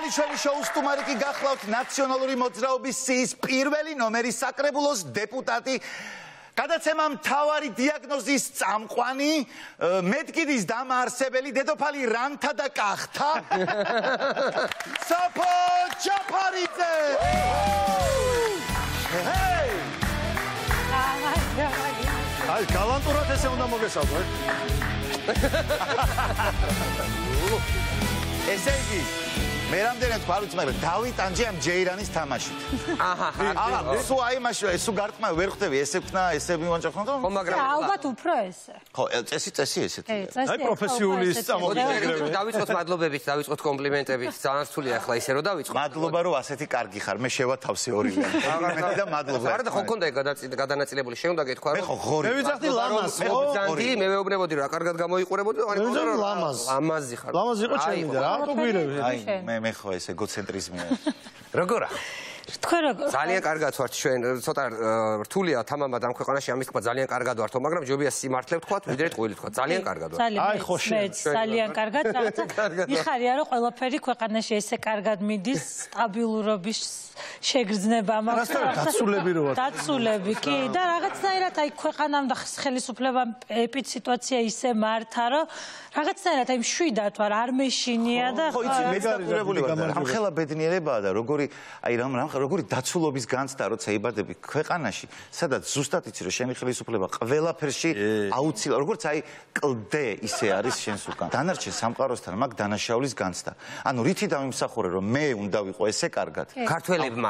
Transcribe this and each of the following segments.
დღევანდელი ჩვენი შოუს სტუმარი კი გახლავთ ნაციონალური მოძრაობის სიის პირველი ნომერი საკრებულოს დეპუტატი გადაცემა მთავარი დიაგნოზის წამყვანი მედგიდის დამაარსებელი დედოფალი რანთა და კახთა საფო ჩაფარიძე აი გალანტურად ესე უნდა მოგესალმო ესე იგი მე რამდენად თქვა არ ვიცი მაგრამ დავით ანჯე ამ ჯეირანის თამაშით აჰა სუ აი მაშინ სუ გარტყმა ვერ ხვდები ესე ვქნა ესე მივანჭა ხომ ხო მაგრამ ალბათ უფრო ესე ხო წესი ესეთი აი პროფესიული წამოგიგრები დავიწყოთ მადლობებით დავიწყოთ კომპლიმენტებით ძალიან რთულია ახლა ისე რომ დავიწყოთ მადლობა რომ ასეთი კარგი ხარ მე შევათავსე ორივე კომპლიმენტი და მადლობა არა და ხო მქონდა გადანაწილებული შეუნდა გეთქვა მე ხო ღორი მე ვიძახდი ლამაზ ხო ბრძანდი მე ვეუბნებოდი რა კარგად გამოიყურებოდი ლამაზი ხარ ლამაზი იყო ჩემი და რატო გვირევი აი მე ხო ეს ეგოცენტრიზმია როგორა თქვენ როგორ ძალიან კარგად ვართ ჩვენ ცოტა რთულია თამამად ამ ქვეყანაში ამის თქვა ძალიან კარგად ვართო მაგრამ ჯობია სიმართლე ვთქვა ვიდრე ტყუილი ვთქვა ძალიან კარგად ვართ აი ხო ძალიან კარგად რაღაცა იხარია რომ ყველაფერი ქვეყანაში ესე კარგად მიდის სტაბილურობის შეგრძნება მაქვს დაცულები რო ვართ დაცულები კი და რაღაცნაირად აი ქვეყანამ და ხელისუფლებამ ეპიდ სიტუაცია ისე მართა რომ რაღაცნაირად აი მშვიდად ვარ არ მეშინია და ხო იცი მე დაკურებული ვარ და ამხელა ბედნიერებაა და როგორი დაცულობის განცდა როცა იბადები ქვეყანაში სადაც ზუსტად იცი რომ შენი ხელისუფლება ყველაფერში აუცილებლად როგორც აი კლდე ისე არის შენს უკან დანარჩენ სამყაროსთან მაგ დანაშაულის განცდა ანუ რითი დავიმსახურე რომ მე უნდა ვიყო ესე კარგად ქართველებმა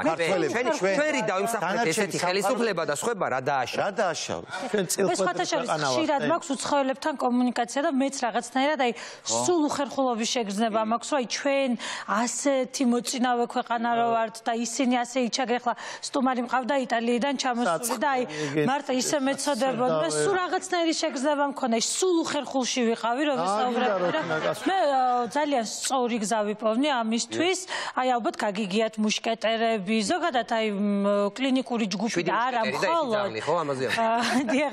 ჩვენი დავიმსახურეთ ესეთი ხელისუფლება და სხვება რა დააშავეს ჩვენ წილხვედით ხშირად მაქვს უცხოელებთან კომუნიკაცია და მეც რაღაცნაირად აი სულ უხერხულობის შეგრძნება მაქვს რომ აი ჩვენ ასეთი მოწინავე ქვეყანა რო ვართ და ისინი ასე იჩაგრე ხლა სტუმარი მყავდა იტალიიდან ჩამოსული და აი მარტო ისე მეწოდებოდა და სულ რაღაცნაირი შეგრძნება მქონდა სულ უხერხულში ვიყავი რომ ვისაუბრებდი და მე ძალიან სწორი გზა ვიპოვნი ამისთვის აი ალბათ გაგიგიათ მუშკეტერები ზოგადად აი კლინიკური ჯგუფი და არა მხოლოდ ხო ამაზეა დიახ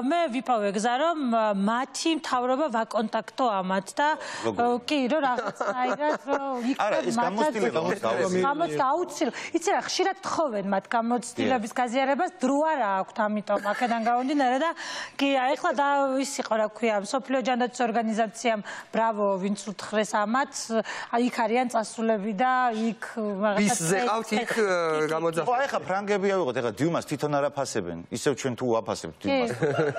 მე ვიპოვე გზა რომ მათი მთავრობა ვაკონტაქტო ამათ და კი რომ რაღაცნაირად რომ იქ არა ეს გამოცდილება იცი რა ხშირად თხოვენ მათ გამოცდილების გაზიარებას დრო არ აქვთ ამიტომ აქედან გავამდინარე და კი ახლა და ის იყო რა ქვია სოფლიო ჯანდაცვის ორგანიზაციამ ბრავო ვინც უთხრეს ამათ იქ არიან წასულები და იქ ბისზე ყავთ იქ გამოძახვა ხო ახლა ფრანგები ავიღოთ ახლა დიუმას თვითონ არ აფასებენ ისევ ჩვენ თუ ვაფასებთ დიუმას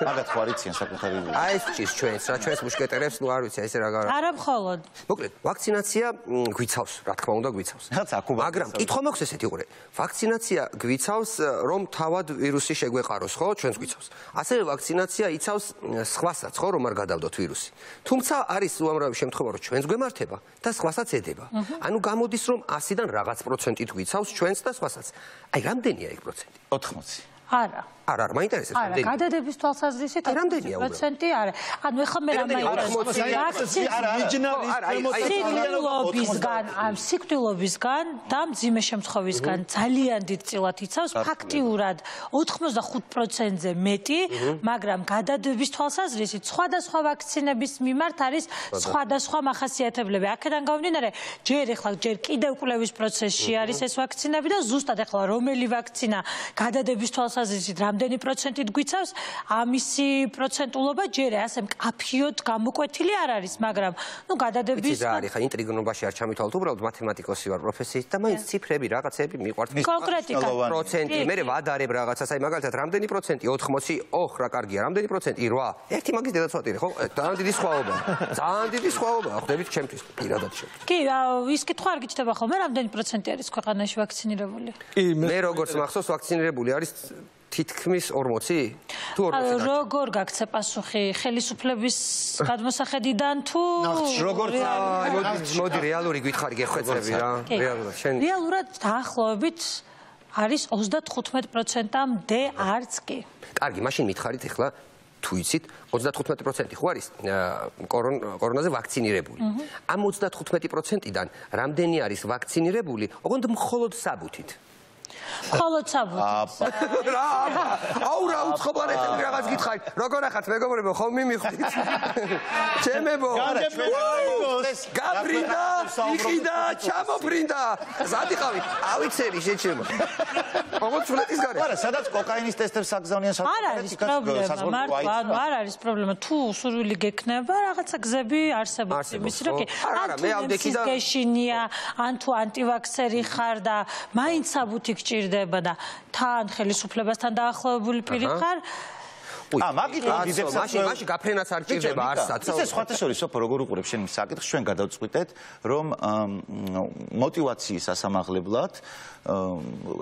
მაგათ ხო არ იციან საკუთარი აი ეს ჭის ჩვენს რა ჩვენს მუშკეტერებს ნუ არ ვიცი აი ესე რა არა მხოლოდ მოკლედ ვაქცინაცია გვიცავს რა თქმა უნდა გვიცავს მაგრამ კითხვა მაქვს ესეთი უყურე ვაქცინაცია გვიცავს რომ თავად ვირუსი შეგვეყაროს ხო ჩვენს გვიცავს ასევე ვაქცინაცია იცავს სხვასაც ხო რომ არ გადავდოთ ვირუსი თუმცა არის უამრავი შემთხვევა რომ ჩვენს გვემართება და სხვასაც ედება ანუ გამოდის რომ 100-დან რაღაც პროცენტით გვიცავს ჩვენს და სხვასაც აი რამდენია ეგ პროცენტი 80 არა არა მაინტერესებს რამდენი არა გადადების თვალსაზრისით 80% არა ანუ ეხლა მე რა მაინტერესებს სიკვდილობისგან და მძიმე შემთხვევისგან ძალიან დიდ წილად იცავს ფაქტიურად 85%-ზე მეტი მაგრამ გადადების თვალსაზრისით სხვადასხვა ვაქცინების მიმართ არის სხვადასხვა მახასიათებლები აქედან გამომდინარე ჯერ კიდევ კვლევის პროცესში არის ეს ვაქცინები და ზუსტად ეხლა რომელი ვაქცინა გადადების თვალსაზრისით რამდენი პროცენტით გვიცავს ამისი პროცენტულობა ჯერ ასე მკაფიოდ გამოკვეთილი არ არის მაგრამ ნუ გადადების რა არის ხა ინტრიგნობაში არ ჩამითვალოთ უბრალოდ მათემატიკოსი ვარ პროფესიით და მაინც ციფრები რაღაცები მიყვართ კონკრეტიკა პროცენტი მე ვადარებ რაღაცას აი მაგალითად რამდენი პროცენტი 80 ოხ რა კარგია რამდენი პროცენტი 8 ერთი მაგის დედაცვატირე ხო ძალიან დიდი სხვაობაა ხვდებით ჩემთვის პირადად შევხვდით კი ის კითხვა არ გიჩნდება ხოლმე რამდენი პროცენტი არის ქვეყანაში ვაქცინირებული მე როგორც მახსოვს ვაქცინირებული არის თითქმის 40 თუ 40 როგორ გაქცე პასუხი ხელისუფლების გადმოსახედიდან თუ როგორ მოდი რეალური გითხარი გეხვეწები რა რეალურად დაახლოებით არის 35%-მდე არც კი კარგი მაშინ მითხარით ახლა თუ იცით 35% ხო არის კორონაზე ვაქცინირებული ამ 35%-დან რამდენი არის ვაქცინირებული ოღონდ მხოლოდ საბუთით მხოლოდ საბუთს. აუ რა უცხობარეთები რაღაც გითხარით. როგორ ახართ მეგობრებო, ხომ მიმიხვდით? ჩემებო. გაბრინდა, იყიდა, ჩამოფრინდა. ზადიყავით, ავიცერი შეჩემო. ოღონდ სულეთის გარე. არა, სადაც კოკაინის ტესტებს აგზავნიან არ არის პრობლემა, მართლა, არ არის პრობლემა. თუ სურვილი გექნება, რაღაცა გზები არსებობს იმის, რომ კი. მე ავდექი და გეშინია, ან თუ ანტივაქსერი ხარ და მაინც საბუთი გჭირდება და თან ხელისუფლებასთან დაახლოებული პირი ხარ. მაშინ გაფრენაც არ ჭირდება არსად. ისე სხვათა შორის სოფო როგორ უყურებ შენ საკითხს, ჩვენ გადავწყვიტეთ, რომ მოტივაციის ასამაღლებლად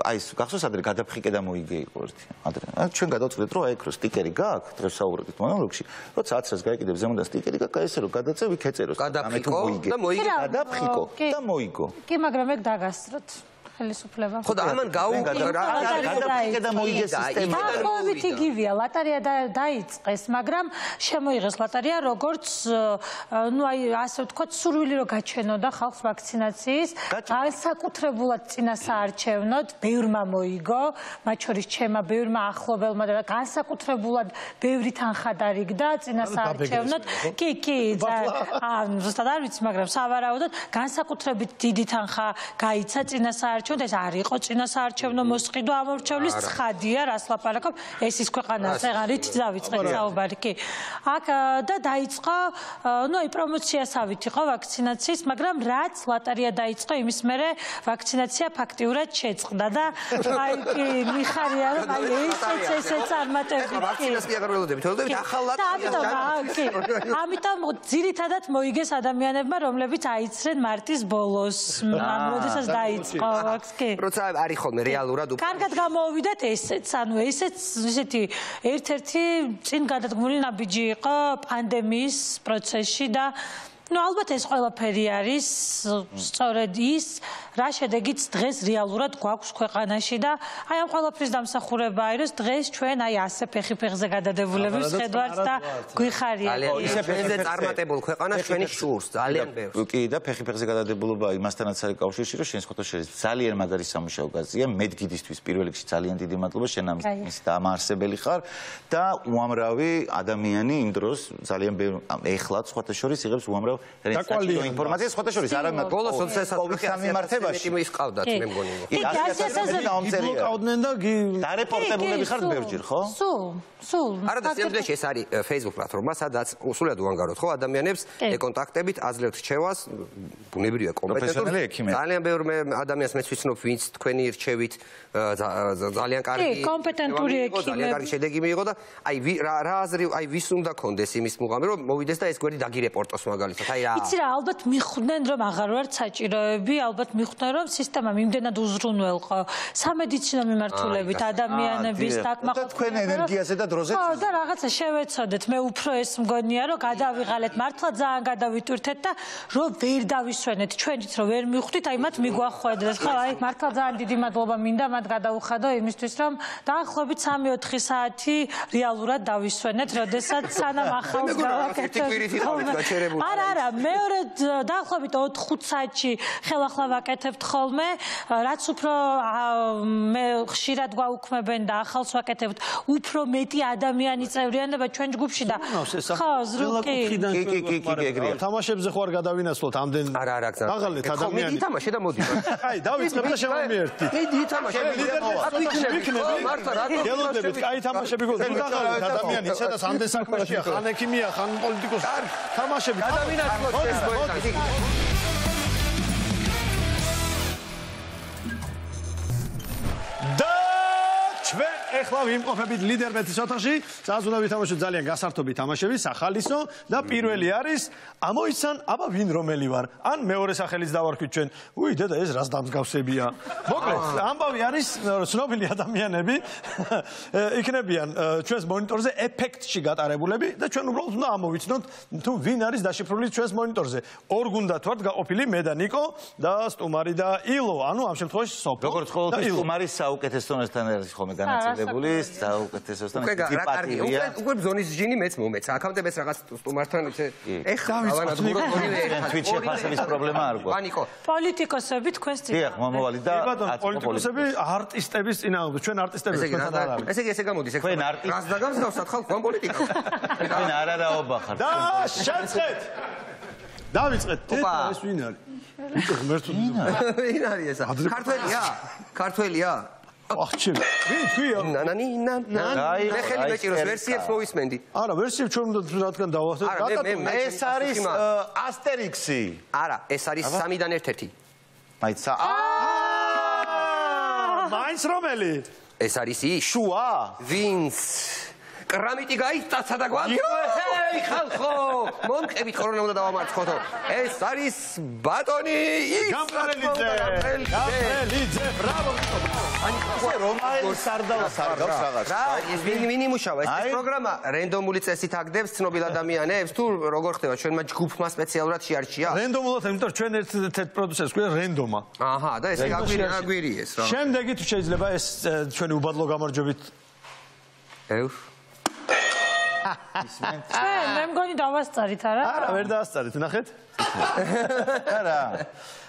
აი ეს გახსოვს ადრე გადაფხიკე და მოიგე იყო ერთი. ადრე ჩვენ გადავწყვიტეთ, რომ აი ეგ რო სტიკერი გაქვს, დღეს საუბრობთ მონოლოგში, როცა 1000-ს გაიკიდებ ზემოდან სტიკერი გაქვს, ესე რომ გადაწევ იქ ეწეროს. გადაფხიკო და მოიგე. გადაფხიკო და მოიგო. კი, მაგრამ ეგ დაგასწროთ. ხელისუფლება. ხო და ამან გადაფხიკე და მოიგე სისტემა. დაახლოებით იგივეა, ლატარია დაიწყეს, მაგრამ შემოიღეს ლატარია როგორც ნუ აი ასე ვთქვათ, სურვილი რომ გაჩვენოდა ხალხს ვაქცინაციის, განსაკუთრებულად წინასაარჩევნოდ ბევრმა მოიგო, მათ შორის ჩემმა ბევრმა ახლობელმა და განსაკუთრებულად ბევრი თანხა დარიგდა წინასაარჩევნოდ. კი, ზუსტად არ ვიცი, მაგრამ სავარაუდოდ განსაკუთრებით დიდი თანხა გაიცა წინასაარჩევნოდ. ეს არ იყო წინასაარჩევნო მოსყიდვა ამორჩევლის ცხადია, რას ლაპარაკობ, ეს ის ქვეყანაა, აღარით დავიწყეთ საუბარი, კი. აქ და დაიწყო, ნუ აი პრომოციასავით იყო ვაქცინაციის, მაგრამ რაც ლატარია დაიწყო, იმის მერე ვაქცინაცია ფაქტიურად შეწყდა და აი კი მიხარია, რომ აი ესე წარმატებით, კი. ვაქცინას კი აღარ ველოდებით, ველოდებით ახალ ლატარიას. ამიტომ ძირითადად მოიგეს ადამიანებმა, რომლებიც აიცრენ მარტის ბოლოს, როდესაც დაიწყო. როცა არის ხოლმე რეალურად უკვე კარგად გამოვიდეთ ესეც, ანუ ესეც ისეთი ერთ-ერთი წინ გადადგმული ნაბიჯი იყო პანდემიის პროცესში და ну ალბათ ეს ყველაფერი არის სწორედ ის რა შედეგიც დღეს რეალურად გვაქვს ქვეყანაში და აი ამ ყველაფრის დამსახურებაა რომ დღეს ჩვენ აი ასე ფეხი-ფეხზე გადადებულების ხედავთ და გვიხარია ისე ფეხზე წარმატებულ ქვეყანას ჩვენი შურს ძალიან ბევრს კი და ფეხი-ფეხზე გადადებულობა იმასთანაც არის კავშირში რომ შენ ხოთაშერის ძალიან მაგარი სამუშაო გაზია მედგიდისთვის პირველ რიგში ძალიან დიდი მადლობა შენ ამის დამაარსებელი ხარ და უამრავი ადამიანი იმ დროს ძალიან ბევრი ეხლა ხოთაშორის იღებს უამრავ რესტაჭო ინფორმაციას ხოთა შორის არა ბოლოს 20 მიმართებაში მისყავდათ მე მგონი. კი, გაუწევდნენ და დარეპორტებულები ხართ ბევრჯერ, ხო? სულ. არა და სიამოვნებაში ეს არის Facebook პლატფორმა, სადაც სულად უანგაროთ ხო ადამიანებს ეკონტაქტებით, აძლევთ რჩევას, ბუნებრივია კომპეტენტური ძალიან ბევრი ადამიანს მეც ვიცნობ, ვინც თქვენი რჩევით ძალიან კარგი კომპეტენტური ექიმები ძალიან კარგი შედეგი მიიღო და აი რა აზრი აი ვის უნდა კონდეს იმის მუღამი რომ მოვიდეს და ეს გვერდი დაგირეპორტოს მაგალითად. იცი რა, ალბათ მიხვდნენ რომ აღარ ვართ საჭიროები, ალბათ მიხვდნენ რომ სისტემა იმდენად უზრუნველყო სამედიცინო მიმართულებით ადამიანების დაკმაყოფილება. თქვენ ენერგიაზე და დროზე ხო და რაღაცა შევეცოდეთ, მე უფრო ეს მგონია რომ გადავიღალეთ, მართლა ძალიან გადავიტვირთეთ და რომ ვერ დავისვენეთ ჩვენით რომ ვერ მივხვდით, აი მათ მიგვახვედრეთ, ხო, აი მართლა ძალიან დიდი მადლობა მინდა მათ გადაუხადო იმისთვის რომ დაახლოებით 3-4 საათი რეალურად დავისვენეთ, როდესაც სანამ ახალს გავაკეთებ. არა, მეორე დაახლოებით 4-5 საათში ხელახლა ვაკეთებთ ხოლმე, რაც უფრო მე ხშირად გვაუქმებენ და ახალს ვაკეთებთ, უფრო მეტი ადამიანი წევრიანდება ჩვენ ჯგუფში და ხო, ზრუკი. კი. თამაშებზე ხო არ გადავინაცვლოთ ამდენ აღალეთ ადამიანი. მე თამაშე და მოდი. აი, დავიწყებ და შემომიერთით. მე თამაშე. მართლა რა გელოდებით, კაი თამაშები გქონდა. აღალეთ ადამიანი, სადაც ამდენ საქმეშია, ხან ექიმია, ხან პოლიტიკოსი. თამაშები გადავინაცვლოთ ეს გვერდი. ჩვენ ეხლა ვიმყოფებით ლიდერ ბეთის ოთახში, სადაც უნდა ვითამაშოთ ძალიან გასართობი თამაშები, სახალისო და პირველი არის ამოიცან, აბა ვინ რომელი ვარ? ან მეორე სახელიც დავარქვით ჩვენ. უი, დედა, ეს რას დამსგავსებია? მოკლედ, ამბავი არის ცნობილი ადამიანები, იქნებიან ჩვენს მონიტორზე ეფექტში გატარებულები და ჩვენ უბრალოდ უნდა ამოვიცნოთ, თუ ვინ არის დაშიფრული ჩვენს მონიტორზე. ორ გუნდათ ვართ გაყოფილი, მე და ნიკო და სტუმარი და ილო, ანუ ამ შემთხვევაში სოფო. როგორც ყოველთვის სტუმარი საუკეთესონესთან არის ხოლმე განაწილებული. მოგებული საუკეთესოსთან პარტია. უკვე ბზონის ჟინი მეც მომეცა. აქამდე მეც რაღაც სტუმართან ეხლა თვით შეფასების პრობლემა არ გვაქვს. პანიკო. პოლიტიკოსები თქვენს წინ. დიახ, მომავალი და პოლიტიკოსები არტისტების წინააღმდეგ. ჩვენ არტისტები თქვენთან არ არის. ესე იგი ესე გამოდის ეს. თქვენ არტისტ რას დაგამსგავსat ხალხ გან პოლიტიკა. თქვენ არარაობა ხართ. და შეწყეთ. დავიწყეთ. ეს ვინ არის? ვინ არის ესა? ქართველია? ქართველია? ახჩი. ვინ თქვია? ნანანინა. მე ხელი მეჭიროს ვერსიებს მოვისმენდი. არა, ვერსიებს ჩვენ უნდა რადგან დავახდეთ. ეს არის ასტერიქსი. არა, ეს არის 3-დან 1-1. მაიცა. მაინც რომელი? ეს არის ის შუა. ვინც კრამიტი გაიწაცა და გვაგიო. ჰეი ხალხო, მომყევით ხორონა უნდა დავამარცხოთო. ეს არის ბატონი გამყრელიძე. გამყრელიძე, ბრავო.ანი რომაელი სარდალს რაღაც. რა, ეს ვინ იმუშავა? ეს პროგრამა რენდომული წესით აგდებს ცნობილ ადამიანებს თუ როგორ ხდება ჩვენმა ჯგუფმა სპეციალურად შეარჩია? რენდომულად, იმიტომ რომ ჩვენ ერთ პროდიუსერს გვია რენდომა. აჰა, და ესე აგვირიეს რა. შემდეგი თუ შეიძლება ეს ჩვენი უბადლო გამარჯვებით მე მგონი დავასწარით არა? არა, ვერ დაასწარით, ნახეთ. არა.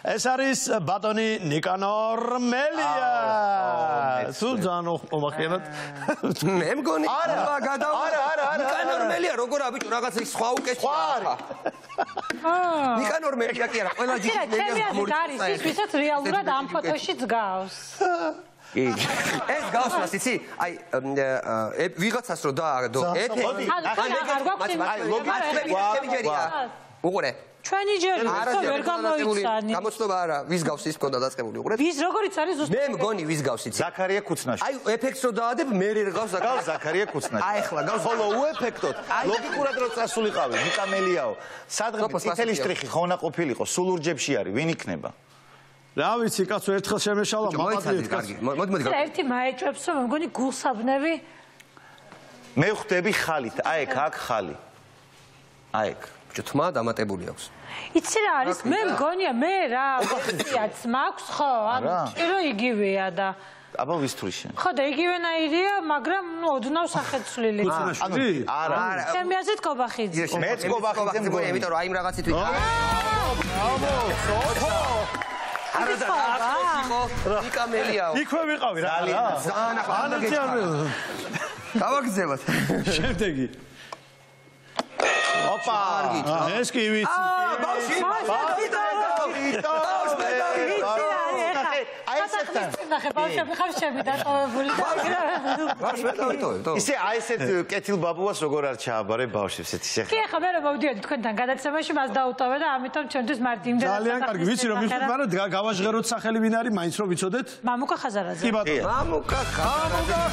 ეს არის ბატონი ნიკანორ მელია. სულ ძალიან მომახერად. მე მგონი არა ნიკანორ მელია როგორ აბიჭო რაღაც ის სხვა უკეთია. ნიკანორ მელია კი არა, ყველა ჯიში მელია არის ის ვისაც რეალურად ამ ფოტოში დგავს. ეს გავს იცი? აი ვიღაცას რო დააგდო უყურე ჩვენი ჯერი ვერ გამოიცანი. გამოცნობა არა, ვის გავს ის მქონდა დაწყებული, უყურეთ. ვის როგორიც არის ზუსტად. მე მგონი ვის გავს იცი? ზაქარია კუცნაში. აი ეფექტს რო დაადებ, მე რე გავს ზაქარია კუცნაში. აი ახლა გავს ხოლო უეფექტოდ ლოგიკურად რო წასულიყავი, ნიკამელიაო. სადღაც წითელი შტრიხი ხონა ყოფილიყო, სულ ურჯებში არის, ვინ იქნება? რა ვიცი, კაცო, ერთხელ შემეშალა, მაგათი კარგი. მოდი. ერთი მაეჭვებს, რომ მგონი გულსაბნევი. მე ხვდები ხალით, აი აქ ხალი. აი აქ. თმა დამატებული აქვს. იცი რა არის? მე მგონია, მე რა, ვერსიაც მაქვს, ხო? ანუ ჭირო იგივეა და აბა ვისთვი შენ. ხო და იგივენაირია, მაგრამ ნუ ოდნავ სახეცვლილი. არა. ჩემი აზრით კობახიძე. მეც კობახიძე მგონი, იმიტომ რომ აი იმ რაღაცით ვიტყვი. არა და ახლა ნიკამელიაო. იქვე ვიყავი რა. ძალიან ახლა გავაგზავნოთ. შემდეგი. ოპა, ეს კი ვიცი. ბავშვი. აი ესეთან. ნახე, ბავშვები ხარ შემი დატოვებული. ისე აი ესეთ კეთილ ბაბუას როგორ არ ჩააბარე ბავშვებს ესეთი შეხება. კი, ახლა მე რომ მოვიდიოდი თქვენთან გადაცემაში, მას დავუტოვე და ამიტომ ჩვენთვის მარტი იმდენ. ძალიან კარგი, ვიცი რომ ვიხოთ, მაგრამ გავაჟღეროთ სახელი ვინ არის, მაინც რომ ვიცოდეთ. მამუკა ხაზარაძე. კი ბატონო. მამუკა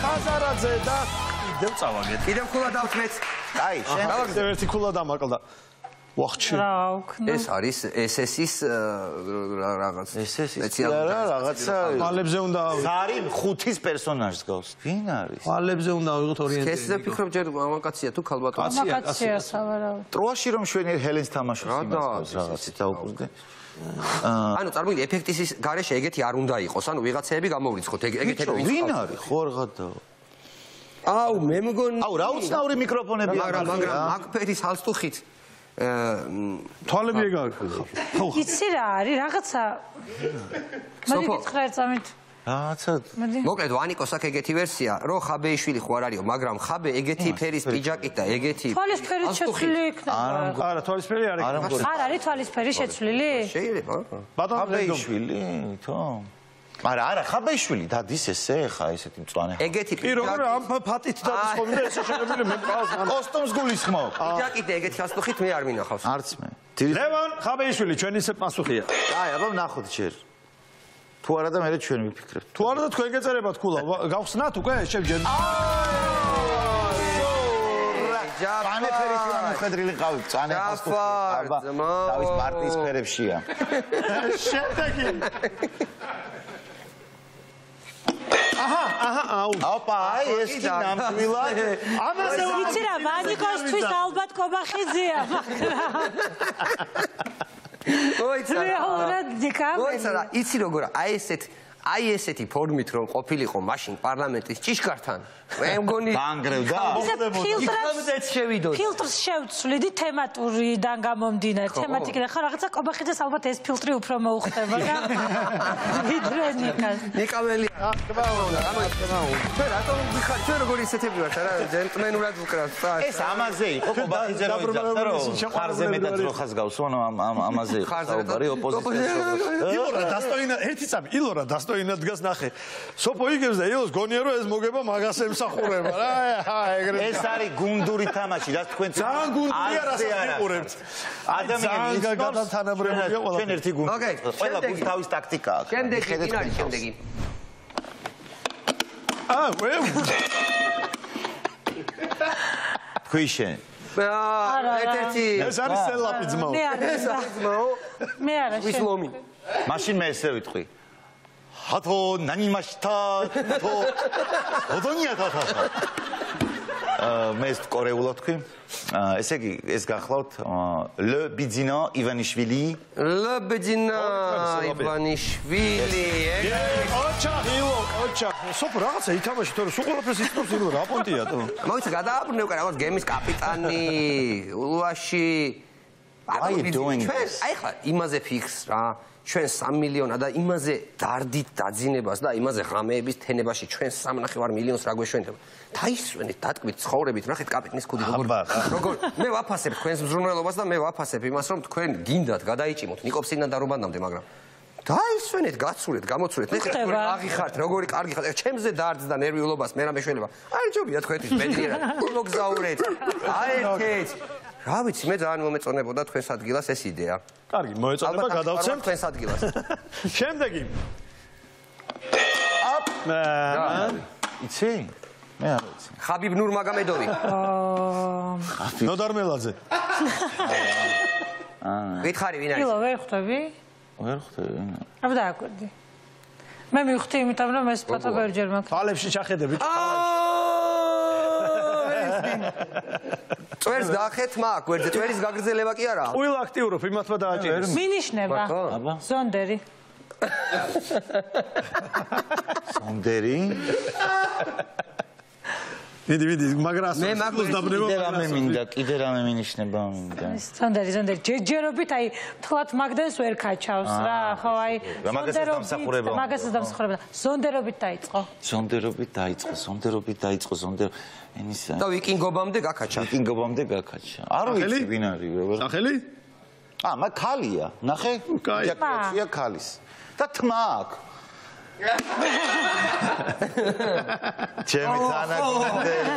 ხაზარაძე და კიდევ წავაგეთ. კიდევ ხულა დავთმეთ. აი, შენ კიდევ ერთი ქულა დამაკლდა. ვახჩი. რა ვქნა. ეს არის SS-ის რაღაც. SS-ის რაღაცა ყალებზე უნდა ზარი 5-ის პერსონაჟს გავს. ვინ არის? ყალებზე უნდა ავიღოთ ორიენტი. ესზე ფიქრობ ჯერ მამაკაცია თუ ქალბატონი. მამაკაცია სავარაუდოდ. ტროაში რომ შვენიერ ჰელენს თამაშობს იმას რაღაცით დაუკვირდე. ანუ წარმოიდგინე ეფექტის გარეშე ეგეთი არ უნდა იყოს. ანუ ვიღაცეები გამოვრიცხოთ ეგეთი ვინ არის? ხო რაღაცა. აუ მე მგონი აუ რა უცნაური მიკროფონები მაგრამ მაგფერის ჰალსტუხით თვალები ეგ აქვს. იცი რა არის რაღაცა მოდი გითხრა ერთამით. რაღაცა მოკლედ ვანიკოს აქ ეგეთი ვერსია რომ ხაბეიშვილი ხო არ არისო მაგრამ ხაბე ეგეთი ფერის პიჯაკით და ეგეთი თვალისფერით შეცვლილი იქნება. არა თვალისფერი არ იქნება. არ არის თვალისფერი შეცვლილი? შეიძლება. ბატონო ხაბეიშვილი თო არა ხაბეიშვილი დადის ესე ხა ესეთი მწვანე ეგეთი კი როგორ ამ ფატით დადის ხოლმე ესე შეგვიძლია მე მყავს კოსტომს გულისხმობ პიჯაკით ეგეთი ჰალსტუხით მე არ მინახავს არც მე ლევან ხაბეიშვილი ჩვენი ისე პასუხია აი აბა ვნახოთ ჯერ თუ არა და მე ჩვენ ვიფიქრებთ თუ არა და თქვენ გეწერებათ ქულა გავხსნათ უკვე შევჯერ ჯაფარი მხედრილი ყავი წანე აბა დავის პარტიის ფერებშია შემდეგი ოპა, ეს კი ნამდვილად. ამაზე ვიცი რა, ვანიკოსთვის ალბათ კობახიძეა, მაგრამ ოიცარა. რეალურად დიკა. ოიცარა, იცი როგორა, აი ესეთ აი ესეთი ფორმით რომ ყოფილიყო მაშინ პარლამენტის ჭიშკართან მე მგონი დაანგრევდა ფილტრს შევცვლიდი თემატურიდან გამომდინარე თემატიკიდან ხო რაღაცა კობახიძეს ალბათ ეს ფილტრი უფრო მოუხდება რა ვიდრე ნიკას ნიკაველი რატომ ვიხარ ჩვენ როგორი ისეთები ვართ რა ჯენტლმენურად ვკრავთ ეს ამაზე იყო კობახიძე რომ იძახდა რომ ხარზე მეტად როხას გავს ამაზე ხარზე ოპოზიციაში ილორა დასტოინა ერთი წამი ილორა დასტოინა დგას ნახე სოფო იგებს და ილოს გონია რომ ეს მოგება მაგას ემსახურება რა ეს არის გუნდური თამაში რაც თქვენ ძალიან გუნდურია რასაც ვიყურებთ ადამიანის გადათანაბრებელია ყველა ჩვენ ერთი გუნდი ყველა გუნდს თავის ტაქტიკა აქვს შემდეგი ვე ქვიშენ ერთ-ერთი ეს არის სელაპი ძმაო მე არა ვისლომი მაშინ მე ესე ვიტყვი ჰათო ნანიმაშთა თო ოდონია თათა მე ეს კორეულად თქვი ესე იგი ეს გახლავთ ლე ბიძინა ივანიშვილი ლე ბიძინა ივანიშვილი ოჩა სოფო რაღაცა ითამაში თორე სულ ყველაფერს იწნობს ილო რა პონტია თო მოიცა გადააბრუნებ კა რაღაც გემის კაპიტანი ულუაში აი ხა იმაზე ფიქს რა ჩვენ 3 მილიონა და იმაზე დარდით დაძინებას და იმაზე ღამეების თენებაში ჩვენ 3.5 მილიონს რა გვეშვენდება დაისვენეთ დატკბით ცხოვრებით ნახეთ კაპიტნის ქუდი როგორ მე ვაფასებ თქვენს მზრუნველობას და მე ვაფასებ იმას რომ თქვენ გინდათ გადაიჭიმოთ ნიკოპსინიდან და რობანდამდე მაგრამ დაისვენეთ გაცურეთ გამოცურეთ ნახეთ როგორი აღიხართ როგორი კარგი ხართ ჩემზე დარდს და ნერვიულობას მე რა მეშველება აი ჯობია თქვენთვის ბედნიერად მოგზაურეთ აერთეთ რა ვიცი მე ძალიან მომეწონებოდა თქვენს ადგილას ეს იდეა კარგი მოეწონება გადავცემ თქვენს ადგილას შემდეგი იცი მე არ ვიცი ხაბიბ ნურმაგომედოვი ნოდარმელაძე ვითხარი ვინ არის ილო ვერ ხვდები ვერ ხვდები აბა დააკვირდი მე მივხვდი იმიტომ რომ ეს ფოტო ბევრჯერ მაქვს ფალებში ჩახედებით წვერს დაახეთ მაგ გვერდზე წვერის გაგრძელება კი არა ყველა აქტიურობ იმათმა დააჭირეს მინიშნება ზონდერი ზონდერი მიდი მაგრას მე მაგას კიდე რამე მინიშნება მინდა ზონდერი ჯერჯერობით აი თლათ მაგდენს ვერ ქაჩავს რა ხო აი მაგასაც დამსახურება ზონდერობით დაიწყო ენისა და ვიკინგობამდე გაკაჩა არ ვიცი ვინ არის სახელი მაგ ქალია ნახე იაკია ქალის და თმა აქვს ჩემი თანაგუნდელი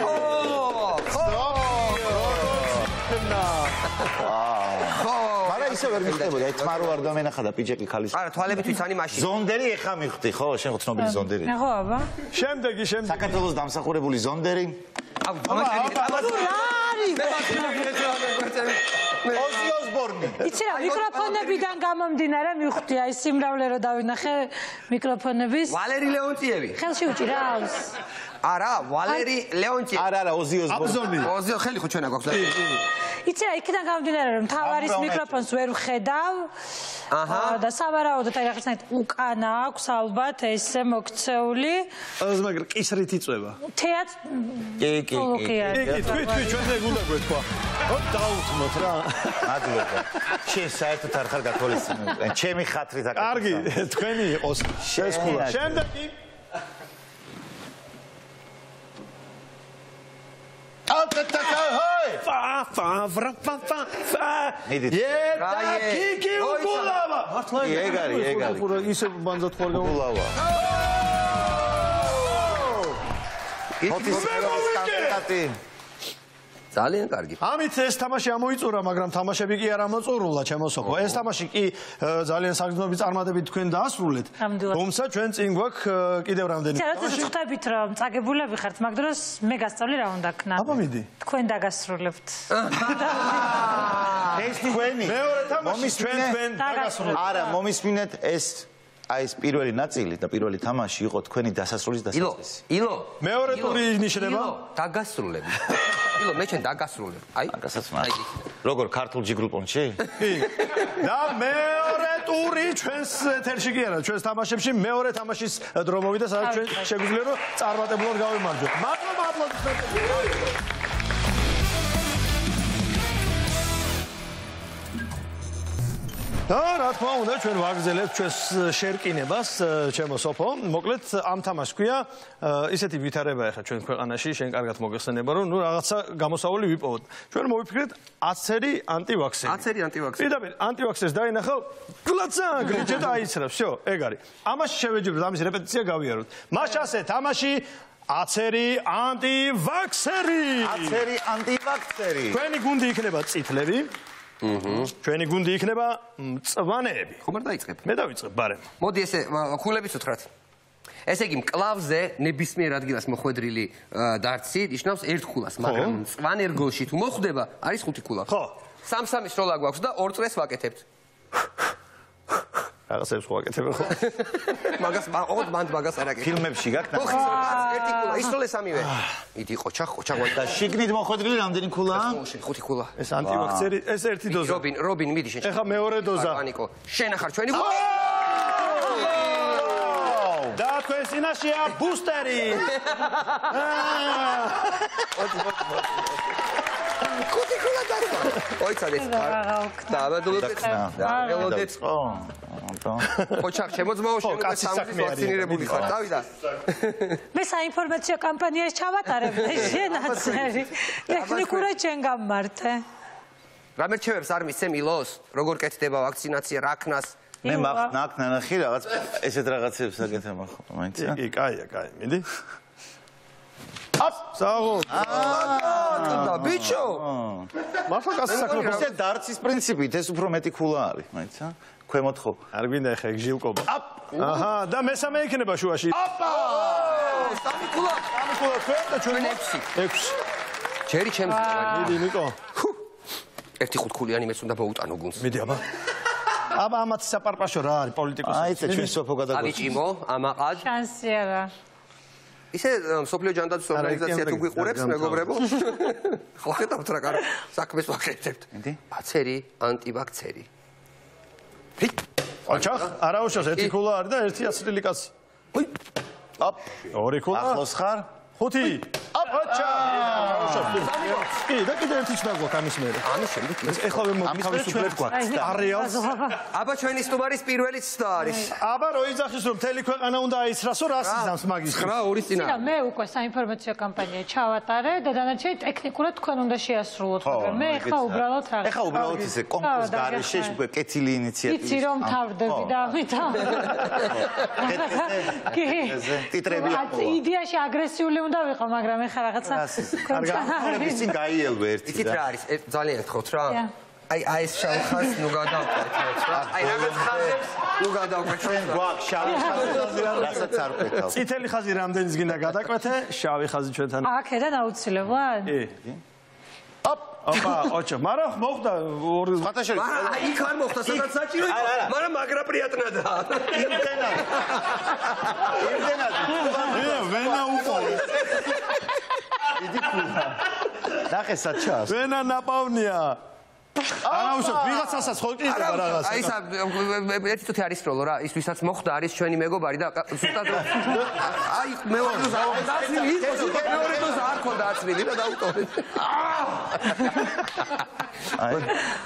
მარა ისე ვერ მიხდებოდა ეს თმა რო არ დამენახა და პიჭეკი ქალის არა თვალებით ვიცანი მაშინ ზონდერი ეხა მიხდი ხო შენ ხო ცნობილი ზონდერი ხო აბა შემდეგი საქართველოს დამსახურებული ზონდერი ოზი ოსბორნი იცი რა მიკროფონებიდან გამომდინარე მივხვდი აი სიმრავლე რო დავინახე მიკროფონების ვალერი ლეონტიევი ხელში უჭირავს არა ვალერი ლეონტიევი არა ოზი ოსბორნი ოზი ხელი ხო ჩვენა გვაქვს იცი რა იქიდან გამომდინარე რომ თავარის მიკროფონს ვერ ვხედავ და სავარაუდოდ აი რაღაცნაირად უკანა აქვს ალბათ ესე მოქცეული ეს მაგრამ კისრით იწובה თეატ კი თქვი ჩვენზე გუნდა გვეთქვა დაუთმოთ რა მადლობა შენ საერთოდ არ ხარ გათვალისწინებული ჩემი ხათრით აკეთებ კარგი თქვენი იყოს შესხულა შემდეგი ისე ბანძად ხوار გულავა ძალიან კარგი ამით ეს თამაში ამოიწურა მაგრამ თამაშები კი არ ამოწურულა ჩემოსოფო ეს თამაში კი ძალიან საგრძნობი წარმატებით თქვენ დაასრულეთ თუმცა ჩვენ წინ გვაქვს კიდევ რამდენი თამაში ხვდებით რომ წაგებულები ხართ მაგ დროს მე გასწავლი რა უნდა ქნა აბა მიდი თქვენ დაგასრულებთ ეს თქვენი მეორე თამაში ჩვენ დაგასრულებთ არა მომისმინეთ ეს აი ეს პირველი ნაწილი და პირველი თამაში იყო თქვენი დასასრულის დასაწყისი. ილო, მეორე ტური ნიშნება დაგასრულები. ილო, მე ჩვენ დაგასრულებ. აი, გასაცმელი. როგორ ქართულ ჯიგრულ პონჩი? და მეორე ტური ჩვენს ეთერში კი არა, ჩვენს თამაშებში მეორე თამაშის დრო მოვიდა, სადაც ჩვენ შეგვიძლია რომ წარმატებულად გავიმარჯვოთ. მადლობა აპლოდისმენტები. და რა თქმა უნდა ჩვენ ვაგრძელებთ ჩვენს შერკინებას, ჩემო სოფო. მოკლედ ამ თამაშს ქვია ისეთი ვითარება ახლა ჩვენ ქვეყანაში, შენ კარგად მოგეხსენება რომ ნუ რაღაცა გამოსავალი ვიპოვოთ. ჩვენ მოვიფიქრეთ 10-ერი ანტივაქსერი. 10-ერი ანტივაქსერი. პირდაპირ ანტივაქსერს დაინახავ, გლაცა გრიჯე და აიცრავს, всё, ეგ არის. ამაში შევეჯიბროთ, ამის რეპეტიცია გავიაროთ. მას ასე თამაში 10-ერი ანტივაქსერი. 10-ერი ანტივაქსერი. ჩვენი გუნდი იქნება წითლები. ჩვენი გუნდი იქნება მწვანეები. ხომ არ დაიწყებ? მე დავიწყებ, ბარემ. მოდი ესე ქულების უთხრათ. ესე იგი მკლავზე ნებისმიერ ადგილას მოხვედრილი დარტსი ნიშნავს ერთ ქულას, მაგრამ მწვანე რგოლში თუ მოხვდება, არის 5 ქულა. ხო. 3-3 სროლა გვაქვს და 2 წრეს ვაკეთებთ. რაღაცებს ვაკეთებ ხო? მაგას ოღონდ მანდ მაგას არ აკეთებ. ფილმებში გაქვს ხო, ერთი ქულა, ისროლე სამივე. იდი ყოჩა და შიგნით მოხვედრილი რამდენი ქულაა? 5 ქულა. ეს ანტივაქსერი, ეს ერთი დოზა. რობინ, მიდი შენ. ეხა მეორე დოზა. პანიკო. შენ ახარ ჩვენი და თქვენ წინაშეა ბუსტერი. ხუთი ქულა დარჩა. ოიცადეთ. და ამადულობთ. ველოდეთ. ხოჩა, შემოძმაო შენ და სამის ვაქცინირებული ხარ. დავიდა. მე საინფორმაციო კამპანიაში ჩავატარებ შენაც არის. ტექნიკურად შენ გამმართე. გამერჩევებს არ მისცემ ილოს, როგორ კეთდება ვაქცინაცია, რა ქნას. მე მაგ ნანახი რაღაც ესეთ რაღაცებს აკეთებ ახლა, მაინც. კი, კაია, მიდი. აპ, საღო. და ბიჭო. მართლა კაცი საქმე. ეს დარცის პრინციპით ეს უფრო მეტი ქულა არის, მაინც, ქვემოთ ხო? არ გვინდა ეხა ეგ ჟილკობა. აპ. აჰა, და მესამე იქნება შუაში. აპა! 3 ქულა თქვენ და ჩვენ 6. ჯერი ჩემს მიდი, ნიკო. ერთი 5 ქულიანი მეც უნდა მოუტანო გუნს. მიდი, აბა. აბა ამათ საპარპაშო რა არის პოლიტიკოსი. აი ეს ჩვენ სოფო გადაგოს. ავიჭიმო, ამაყად. შანსი არა. ისე სოფლიო ჯანდაცვის ორგანიზაცია თუ გიყურებს, მეგობრებო. ხო ხედავთ რა კარგი საქმეს ვაკეთებთ. 10-ერი ანტივაქსერი. ოჩახ, არაუშავს ერთი ქულა არის და ერთი აცრილი კაცი. აპ, ორი ქულა. ახლოს ხარ? 5. ოჩა! კი, და კიდე ერთი ჩდაგვა ამის მერე. ამის შემდეგ ეხლა მე მოვთავისუფლებ გვაქვს. არეალს. აბა ჩვენი სტუმარის პირველი ცდა არის. აბა რო იძახის რომ მთელი ქვეყანა უნდა აიცრასო, რას იზამს მაგის? 9-2 წინა. მე უკვე საინფორმაციო კამპანია ჩავატარე და დანარჩენი ტექნიკურად თქვენ უნდა შეასრულოთ, მაგრამ მე ეხლა უბრალოდ რა. ეხლა უბრალოდ ისე კონკურს გარეშე უკვე კეთილი ინიციატივა. იცი რომ თავდები და ამიტომ. კი. ტიტრები აქვს. იდეაში აგრესიული უნდა ვიყო, მაგრამ ეხლა რაღაცა კარგი ისინი გაიელვე ერთი იცით რა არის? ძალიან გთხოვთ რა. აი ეს შავ ხაზს ნუ გადავკვეთ რა. აი რაღაც ხაზებს ნუ გადავკვეთ. ჩვენ გვაქვს შავი ხაზი, რასაც არ ყვეთავს. წითელი ხაზი რამდენის გინდა გადაკვეთე, შავი ხაზი ჩვენთან. აქედან აუცილებლად? კი. ოპ, ოპა, ოჩა, მაგრამ მოხდა ორი ფათაშორი. აი იქ არ მოხდა სადაც საჭირო იყო, მაგრამ მაგრა პრიატნადა. იმდენად. ვენა უყოლე. იდი ქულა. ნახე საჩას. ვენა ნაპოვნია. არაუშავ, ვიღაცასაც ხო კიდევ რაღაც. აი ისა ერთი თუთი არის სროლო რა, ის ვისაც მოხდა არის ჩვენი მეგობარი და ზუსტად აი მეორე დოზ დაცვილი იყო, მეორე დოზ არ ქონდა აცვილი და დაუტოვე. აი,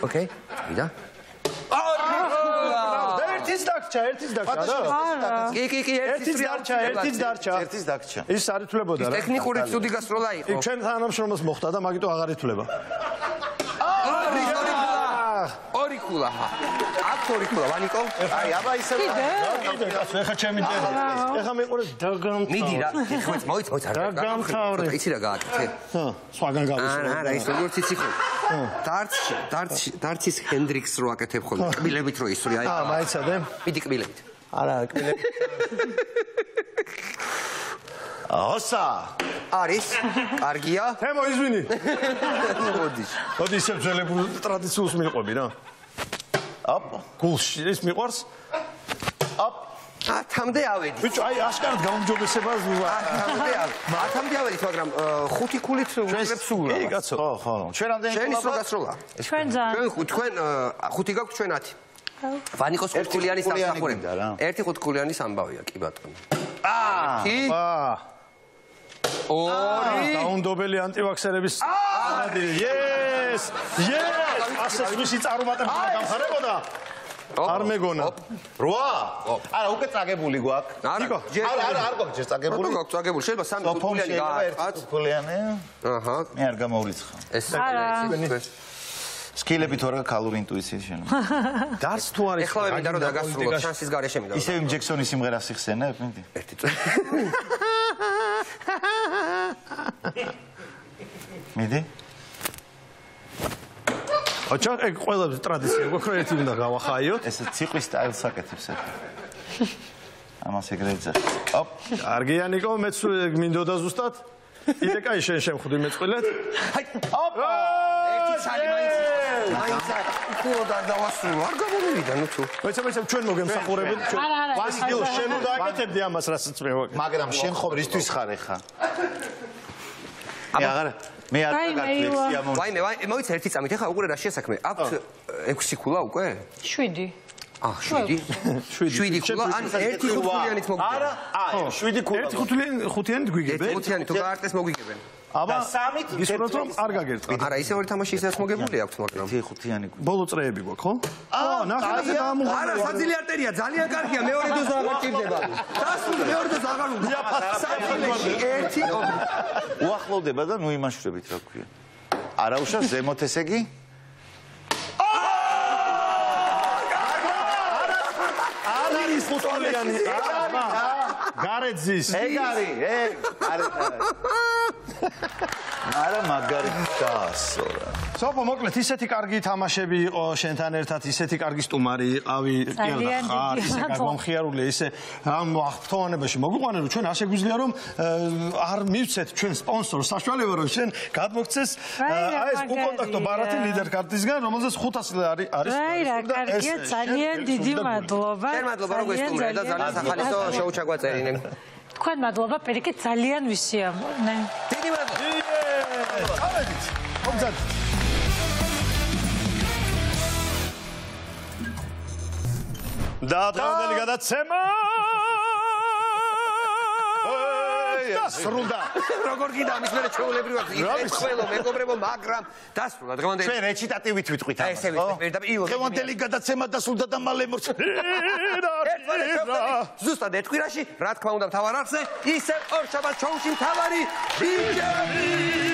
ოკეი, ვიდა? ერთის დაგჭა. კი, ერთის დარჩა. ერთის დაგჭა. ის არ ითვლებოდა რა. ტექნიკური ცუდი გასროლა იყო. ჩვენ თანამშრომელს მოხდა და მაგიტო აღარ ითვლება. ორი ქულა. აქ ორი ქულა, ვანიკო? აი, აბა ისე. კიდე კაცო, ეხა ჩემი წერა. ეხა მეყურე დაგამთავრე. მიდი რა, მოიც დაგამთავრე. იცი რა გააკეთე? სხვაგან გავისურვე. არა, ის როგორც იცი ხო. დარცის ჰენდრიქს რო აკეთებ ხოლმე, კბილებით რო ისვრი, აი. მაიცადე? მიდი კბილებით. არა, კბილებით. ოსა. არის, კარგია. თემო ისვინი. მოდი. მოდი ისე ძველებურ ტრადიციულს მიყვები რა. აპ, გულში ის მიყვარს? აპ. ათამდე ავედი. ბიჭო, აი აშკარად გაუმჯობესებას ათამდე ავედით, მაგრამ 5 ქულით უძლებს სულ. კი, კაცო. ხო. ჩვენ რამდენი ჩვენი სროლა გასროლა. ჩვენ ძალიან. ჩვენ 5 გაგვთ ჩვენ 10. ვანიკოს ხუთქულიანის სამსახურები. ერთი ხუთქულიანის ამბავია, კი ბატონო. ორი დაუნდობელი ანტივაქსერების yes ასე მისი წარუმატებლობა გამხარებოდა არ მეგონა 8 არა უკვე წაგებული გვაქვს არა არ გვაქვს წაგებული გვაქვს წაგებული შეიძლება სამი ხუთქულიანი გააკეთოთ ხუთქულიანი აჰა მე არ გამოვრიცხავ ეს სკილები თუ არა ქალური ინტუიციის შენობა დარს თუ არის ეხლა მე მინდა რომ დაგასრულოთ შანსის გარეშე მინდა ისევ იმ ჯექსონის სიმღერას იხსენებ მინდი ერთი წელი მიდი ოჩა ეგ ყველა ტრადიცია გვაქვს რომ ერთი უნდა გავახაიოთ ეს ციყვის სტაილს აკეთებს ეს ამას ეგრეცა ოპ არგიანიკო მეც მინდოდა ზუსტად იდე კაი შენ შემხვდი მეწყვილეთ ჰაი ოპა ერთი ცალი მაინც ხო და დავასრულო არ გამომივიდა ნუ თუ მეცემ ჩვენ მოგემსახურებთ ჩვენ ვასილ შენ უნდა აკეთებდი ამას რასაც მე ვაკეთებ მაგრამ შენ ხო რისთვის ხარ ეხა მე არ გაგაცნია ვაიმე მოიცა ერთი წამით ეხა უყურე რა შესაქმე აქვთ 6 ქულა უკვე 7 7 ქულა ან ერთი ხუთქულიანით მოგვიგებენ არა 7 ქულა ერთი ხუთიანით გვიგებენ ერთი ხუთიანი თუ გაარტეს მოგვიგებენ აბა სამით გისურვებთ რომ არ გაგერწყათ არა ისე ორი თამაში ისაც მოგებული აქვს მაგრამ ერთი ხუთიანი ბოლო წრეები გვაქვს ხო ნახე და არა საძილი არტერია ძალიან კარგია მეორე დოზა აღარ ჭირდება დასული მეორე დოზა აღარ უნდა საძილეში ერთი უახლოვდება და ნუ იმაშვრებით რა ქვია არაუშა ზემოთ ესე იგი არ არის ხუთქულიანი გარეძის ეგ არის არა მაგარი გასო რა სოფო მოკლედ ისეთი კარგი თამაშები იყო შენთან ერთად ისეთი კარგი სტუმარი იყავი ხარ ისე გამხიარული ისე ამ აღფრთოვანებაში მოგვიყვანე რომ ჩვენ ასე გვიძლია რომ არ მივცეთ ჩვენ სპონსორს საშუალება რომ შენ გადმოგცეს აი ეს უკონტაქტო ბარათი ლიდერ კარტისგან რომელზეც 500 არის რა კარგია ძალიან დიდი მადლობა ძალიან მადლობა რომ გესტუმრე და ძალიან სახალისო შოუ ჩაგვაწერინენ თქვენ მადლობა პერიკე ძალიან ვისიამოვნე დიდი მადლობა ავედით მომძად და დღევანდელი გადაცემა დასრულდა როგორ გინდა ამის მერე ჩვეულებრივად ის ყველო მეგობრებო მაგრამ დასრულდა დღევანდელი ჩვენ რეჩიტატივით ვიტყვით ამას დღევანდელი გადაცემა დასრულდა და მალე ზუსტად ერთ კვირაში რა თქმა უნდა მთავარ არხზე ისევ ორ შაბათ შოუში მთავარი ბიჭები